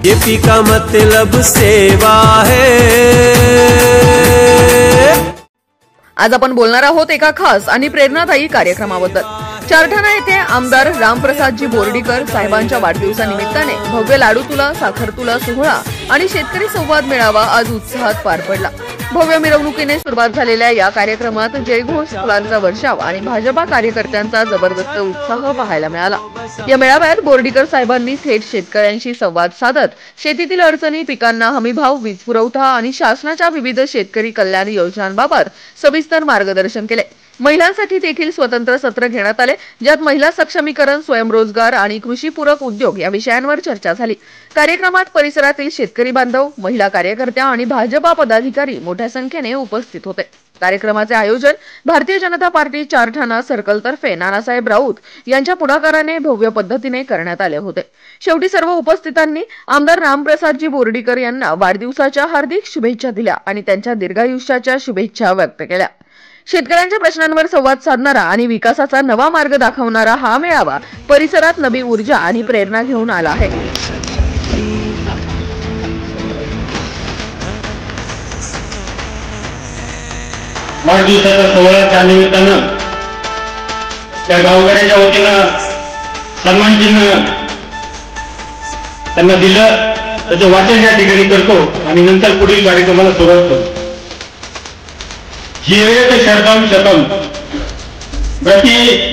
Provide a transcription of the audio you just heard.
ये पी का मतलब सेवा है। आज आपण बोलणार आहोत एका खास आणि प्रेरणादायी कार्यक्रमाबद्दल। चारठाणा येथे आमदार रामप्रसादजी बोर्डीकर साहेबांच्या वाढदिवसानिमित्ताने भव्य लाडू तुला साखर तुला सोहळा आणि शेतकरी संवाद मेळावा आज उत्साहात पार पडला। भव्य मिरवणुकीने सुरुवात झालेल्या या कार्यक्रमात जयघोष, फुलांचा वर्षाव आणि भाजपा कार्यकर्त्यांचा जबरदस्त उत्साह पाहायला मिळाला। या मेळाव्यात बोर्डीकर साहेबांनी थेट शेतकऱ्यांशी संवाद साधत शेतीतील अडचणी, पिकांना हमीभाव, वीज पुरवठा आणि शासनाच्या विविध शेतकरी कल्याण योजनांबाबत सविस्तर मार्गदर्शन केले। महिलांसाठी देखील स्वतंत्र सत्र घेण्यात आले, ज्यात महिला सक्षमीकरण, स्वयंरोजगार आणि कृषीपूरक उद्योग या विषयांवर चर्चा झाली। कार्यक्रमात परिसरातील शेतकरी बांधव, महिला कार्यकर्त्या आणि भाजपा पदाधिकारी मोठ्या संख्येने उपस्थित होते। कार्यक्रमाचे आयोजन भारतीय जनता पार्टी चारठाणा सर्कल तर्फे नानासाहेब राऊत यांच्या पुढाकाराने भव्य पद्धतीने करण्यात आले होते। शेवटी सर्व उपस्थितांनी आमदार रामप्रसादजी बोर्डीकर यांना वाढदिवसाच्या हार्दिक शुभेच्छा दिल्या आणि त्यांच्या दीर्घायुष्याच्या शुभेच्छा व्यक्त केल्या। शेतकऱ्यांच्या प्रश्नांवर संवाद साधणारा आणि विकासाचा नवा मार्ग दाखवणारा हा मेळावा परिसरात नवी ऊर्जा आणि प्रेरणा घेऊन आला आहे। वाढदिवसाच्या सोहळ्याच्या निमित्तानं त्या गावकऱ्यांच्या वतीनं सन्मान चिन्ह त्यांना दिलं, त्याचं वाचन या ठिकाणी करतो आणि नंतर पुढील कार्यक्रमाला सुरुवात करतो। जीवेत शतम शतम प्रति